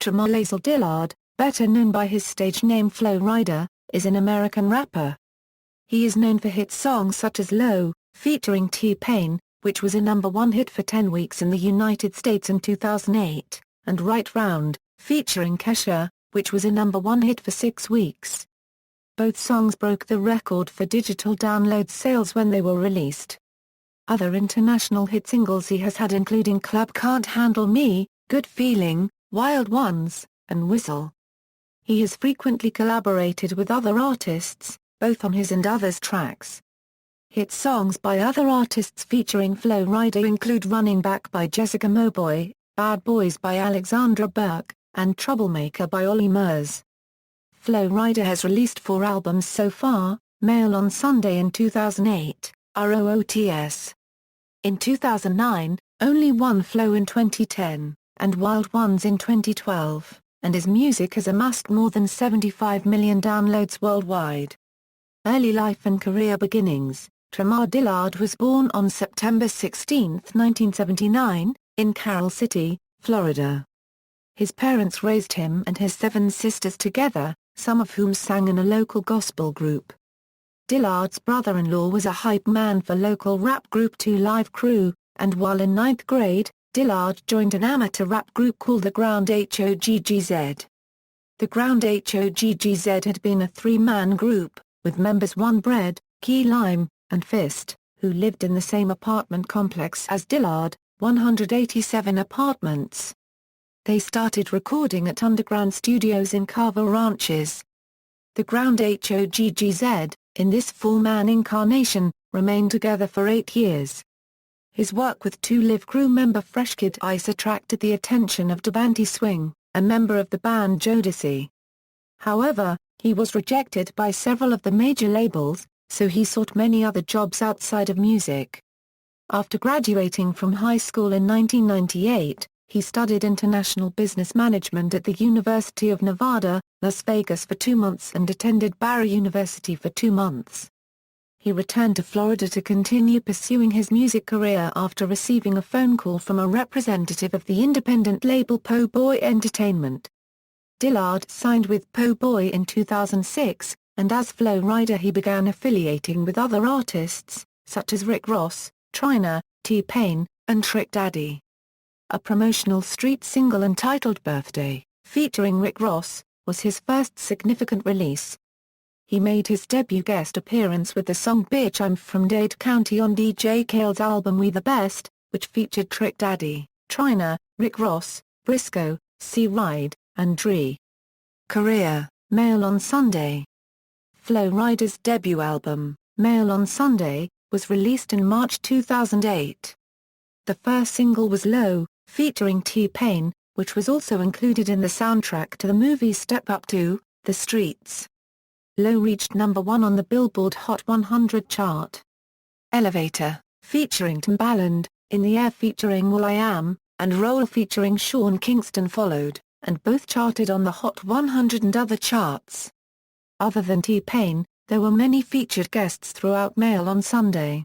Tremolazle Dillard, better known by his stage name Flo Rida, is an American rapper. He is known for hit songs such as Low, featuring T-Pain, which was a #1 hit for 10 weeks in the United States in 2008, and Right Round, featuring Kesha, which was a #1 hit for 6 weeks. Both songs broke the record for digital download sales when they were released. Other international hit singles he has had including Club Can't Handle Me, Good Feeling, Wild Ones, and Whistle. He has frequently collaborated with other artists, both on his and others' tracks. Hit songs by other artists featuring Flo Rida include Running Back by Jessica Mauboy, Bad Boys by Alexandra Burke, and Troublemaker by Ollie Murs. Flo Rida has released 4 albums so far: Mail on Sunday in 2008, ROOTS in 2009, Only One Flow in 2010, and Wild Ones in 2012, and his music has amassed more than 75 million downloads worldwide. Early life and career beginnings. Tremolazle Dillard was born on September 16, 1979, in Carroll City, Florida. His parents raised him and his 7 sisters together, some of whom sang in a local gospel group. Dillard's brother-in-law was a hype man for local rap group 2 Live Crew, and while in 9th grade, Dillard joined an amateur rap group called The Ground HOGGZ. The Ground HOGGZ had been a 3-man group, with members One Bread, Key Lime, and Fist, who lived in the same apartment complex as Dillard, 187 apartments. They started recording at underground studios in Carver Ranches. The Ground HOGGZ, in this 4-man incarnation, remained together for 8 years. His work with 2 Live Crew member Fresh Kid Ice attracted the attention of Devante Swing, a member of the band Jodeci. However, he was rejected by several of the major labels, so he sought many other jobs outside of music. After graduating from high school in 1998, he studied international business management at the University of Nevada, Las Vegas for 2 months and attended Barry University for 2 months. He returned to Florida to continue pursuing his music career after receiving a phone call from a representative of the independent label Po' Boy Entertainment. Dillard signed with Po' Boy in 2006, and as Flo Rida he began affiliating with other artists, such as Rick Ross, Trina, T-Pain, and Trick Daddy. A promotional street single entitled Birthday, featuring Rick Ross, was his first significant release. He made his debut guest appearance with the song Bitch I'm From Dade County on DJ Khaled's album We the Best, which featured Trick Daddy, Trina, Rick Ross, Briscoe, C-Ride, and Dre. Career. Mail on Sunday. Flo Rida's debut album, Mail on Sunday, was released in March 2008. The first single was Low, featuring T-Pain, which was also included in the soundtrack to the movie Step Up 2, The Streets. Low reached #1 on the Billboard Hot 100 chart. Elevator, featuring Timbaland, In the Air featuring will.i.am, and Roll featuring Sean Kingston followed, and both charted on the Hot 100 and other charts. Other than T-Pain, there were many featured guests throughout Mail on Sunday.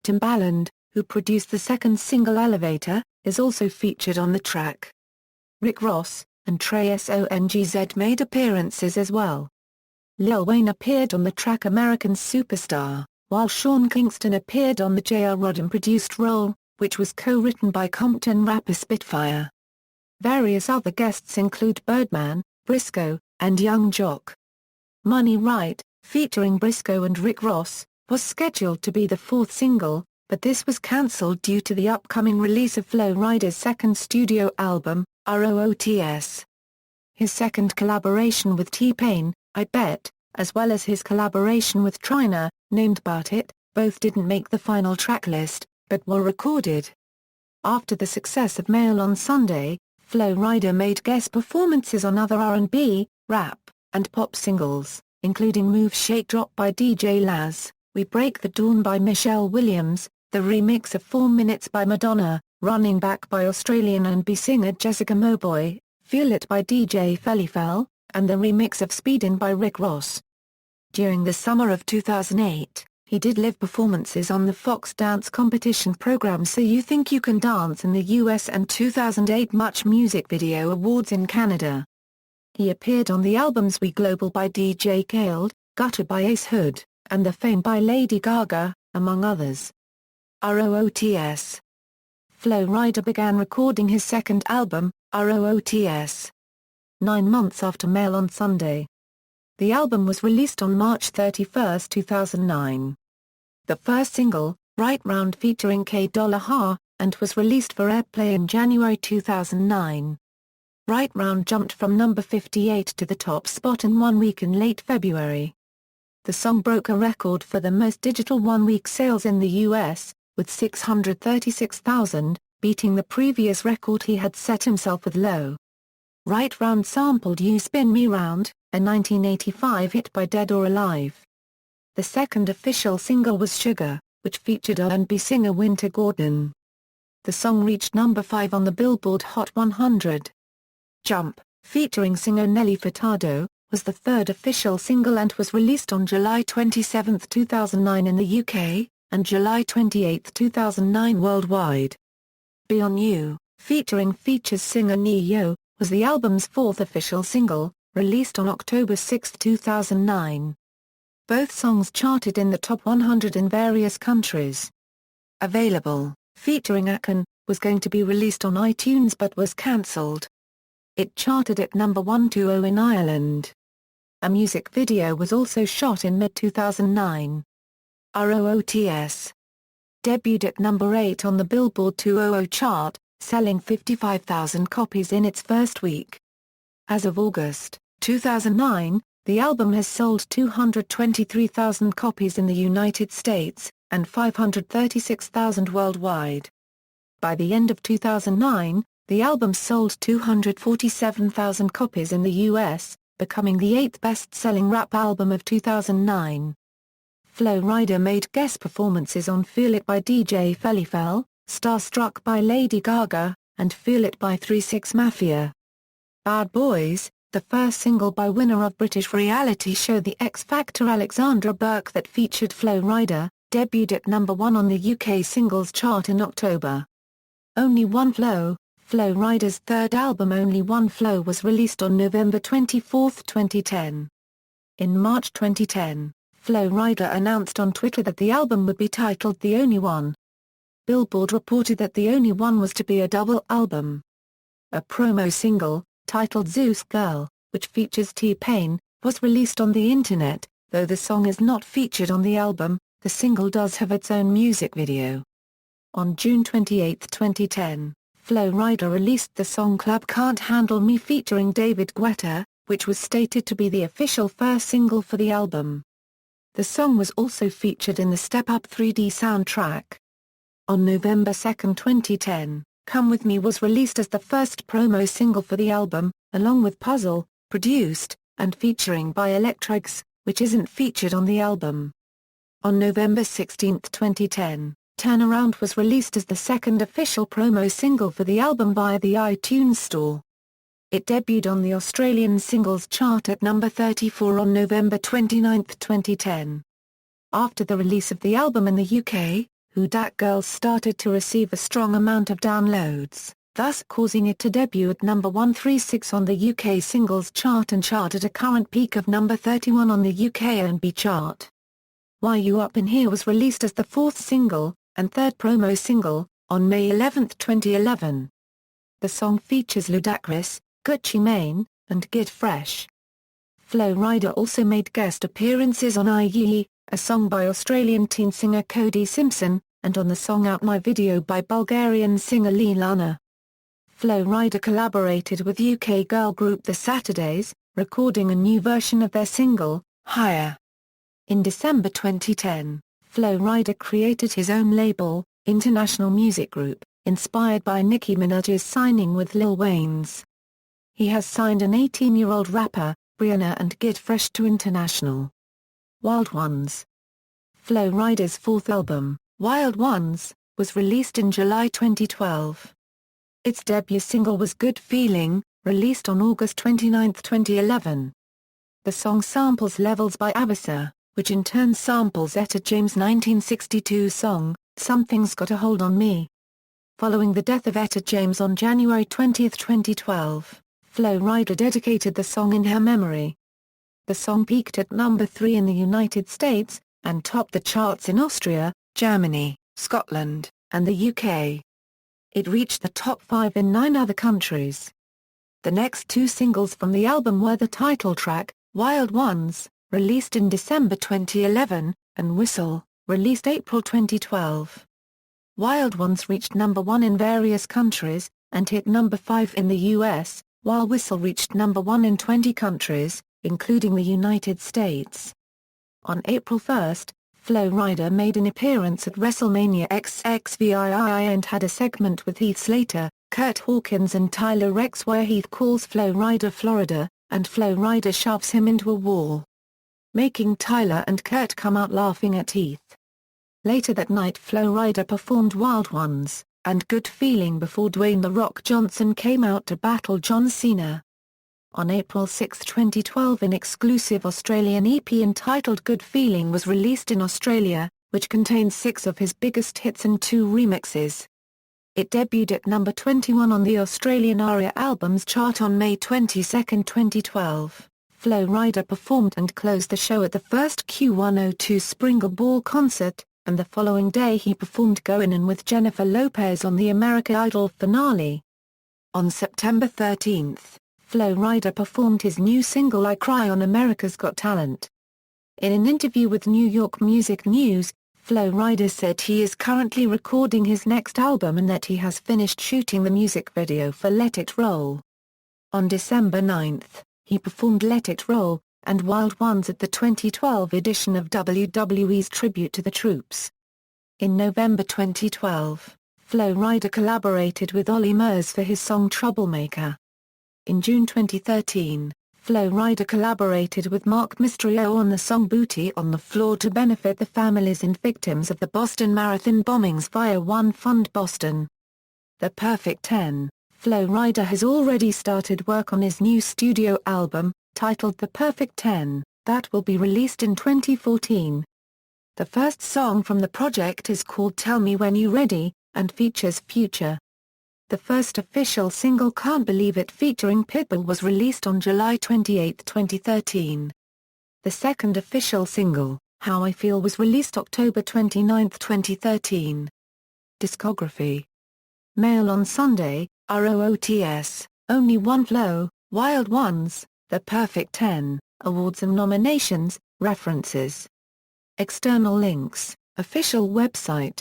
Timbaland, who produced the second single Elevator, is also featured on the track. Rick Ross and Trey Songz made appearances as well. Lil Wayne appeared on the track American Superstar, while Sean Kingston appeared on the J.R. Rodham-produced Roll, which was co-written by Compton rapper Spitfire. Various other guests include Birdman, Briscoe, and Young Jock. Money Right, featuring Briscoe and Rick Ross, was scheduled to be the 4th single, but this was cancelled due to the upcoming release of Flo Rida's second studio album, ROOTS. His second collaboration with T-Pain, I Bet, as well as his collaboration with Trina, named Bout It, both didn't make the final track list, but were recorded. After the success of Mail on Sunday, Flo Rida made guest performances on other R&B, rap, and pop singles, including Move Shake Drop by DJ Laz, We Break the Dawn by Michelle Williams, the remix of 4 Minutes by Madonna, Running Back by Australian R&B singer Jessica Mauboy, Feel It by DJ Felifel, and the remix of Speedin' by Rick Ross. During the summer of 2008, He did live performances on the Fox dance competition program So You Think You Can Dance in the US and 2008 Much Music Video Awards in Canada. He appeared on the albums We Global by DJ Khaled, Gutter by Ace Hood, and The Fame by Lady Gaga, among others. ROOTS. Flo Rida began recording his second album, ROOTS, 9 months after Mail on Sunday. The album was released on March 31, 2009. The first single, Right Round featuring K$ha, and was released for airplay in January 2009. Right Round jumped from number 58 to the top spot in 1 week in late February. The song broke a record for the most digital one-week sales in the US, with 636,000, beating the previous record he had set himself with Low. Right Round sampled You Spin Me Round, a 1985 hit by Dead or Alive. The second official single was Sugar, which featured R&B singer Winter Gordon. The song reached number 5 on the Billboard Hot 100. Jump, featuring singer Nelly Furtado, was the third official single and was released on July 27, 2009 in the UK, and July 28, 2009 worldwide. Be On You, featuring features singer Ne-Yo, was the album's fourth official single, released on October 6, 2009. Both songs charted in the top 100 in various countries. Available, featuring Akon, was going to be released on iTunes but was cancelled. It charted at number 120 in Ireland. A music video was also shot in mid-2009. ROOTS debuted at number 8 on the Billboard 200 chart, selling 55,000 copies in its first week. As of August 2009, the album has sold 223,000 copies in the United States, and 536,000 worldwide. By the end of 2009, the album sold 247,000 copies in the US, becoming the 8th best-selling rap album of 2009. Flo Rida made guest performances on Feel It by DJ Felifel, Starstruck by Lady Gaga, and Feel It by 3 6 Mafia. Bad Boys, the first single by winner of British reality show The X Factor Alexandra Burke that featured Flo Rida, debuted at number 1 on the UK singles chart in October. Only One Flo, Flo Rida's third album Only One Flo was released on November 24, 2010. In March 2010, Flo Rida announced on Twitter that the album would be titled The Only One. Billboard reported that The Only One was to be a double album. A promo single, titled Zeus Girl, which features T-Pain, was released on the internet, though the song is not featured on the album. The single does have its own music video. On June 28, 2010, Flo Rida released the song Club Can't Handle Me featuring David Guetta, which was stated to be the official first single for the album. The song was also featured in the Step Up 3D soundtrack. On November 2, 2010, Come With Me was released as the first promo single for the album, along with Puzzle, produced, and featuring by Electrics, which isn't featured on the album. On November 16, 2010, Turnaround was released as the second official promo single for the album via the iTunes Store. It debuted on the Australian singles chart at number 34 on November 29, 2010. After the release of the album in the UK, Who Dat Girl started to receive a strong amount of downloads, thus causing it to debut at number 136 on the UK singles chart and chart at a current peak of number 31 on the UK R&B chart. Why You Up In Here was released as the fourth single, and third promo single, on May 11, 2011. The song features Ludacris, Gucci Mane, and Get Fresh. Flo Rida also made guest appearances on Ye, a song by Australian teen singer Cody Simpson, and on the song Out My Video by Bulgarian singer Lee Lana. Flo Rida collaborated with UK girl group The Saturdays, recording a new version of their single, Higher. In December 2010, Flo Rida created his own label, International Music Group, inspired by Nicki Minaj's signing with Lil Wayne's. He has signed an 18-year-old rapper, Brianna and Get Fresh to International. Wild Ones. Flo Rida's fourth album, Wild Ones, was released in July 2012. Its debut single was Good Feeling, released on August 29, 2011. The song samples Levels by Avicii, which in turn samples Etta James' 1962 song, Something's Got a Hold on Me. Following the death of Etta James on January 20, 2012, Flo Rida dedicated the song in her memory. The song peaked at number 3 in the United States, and topped the charts in Austria, Germany, Scotland, and the UK. It reached the top 5 in 9 other countries. The next 2 singles from the album were the title track, Wild Ones, released in December 2011, and Whistle, released April 2012. Wild Ones reached number 1 in various countries, and hit number 5 in the US, while Whistle reached number 1 in 20 countries, including the United States. On April 1, Flo Rida made an appearance at WrestleMania XXVII and had a segment with Heath Slater, Kurt Hawkins and Tyler Rex where Heath calls Flo Rida Florida, and Flo Rida shoves him into a wall, making Tyler and Kurt come out laughing at Heath. Later that night Flo Rida performed Wild Ones, and Good Feeling before Dwayne "The Rock" Johnson came out to battle John Cena. On April 6, 2012 an exclusive Australian EP entitled Good Feeling was released in Australia, which contains 6 of his biggest hits and 2 remixes. It debuted at number 21 on the Australian ARIA Albums chart on May 22, 2012. Flo Rida performed and closed the show at the first Q102 Springer Ball concert, and the following day he performed Goin' In with Jennifer Lopez on the American Idol finale. On September 13, Flo Rida performed his new single I Cry on America's Got Talent. In an interview with New York Music News, Flo Rida said he is currently recording his next album and that he has finished shooting the music video for Let It Roll. On December 9, he performed Let It Roll and Wild Ones at the 2012 edition of WWE's Tribute to the Troops. In November 2012, Flo Rida collaborated with Ollie Murs for his song Troublemaker. In June 2013, Flo Rida collaborated with Mark Mistrio on the song Booty on the Floor to benefit the families and victims of the Boston Marathon bombings via One Fund Boston. The Perfect 10, Flo Rida has already started work on his new studio album, titled The Perfect 10, that will be released in 2014. The first song from the project is called Tell Me When You Ready, and features Future. The first official single Can't Believe It featuring Pitbull was released on July 28, 2013. The second official single, How I Feel was released October 29, 2013. Discography. Mail on Sunday, ROOTS, Only One Flow, Wild Ones, The Perfect 10, Awards and Nominations, References. External links, Official website.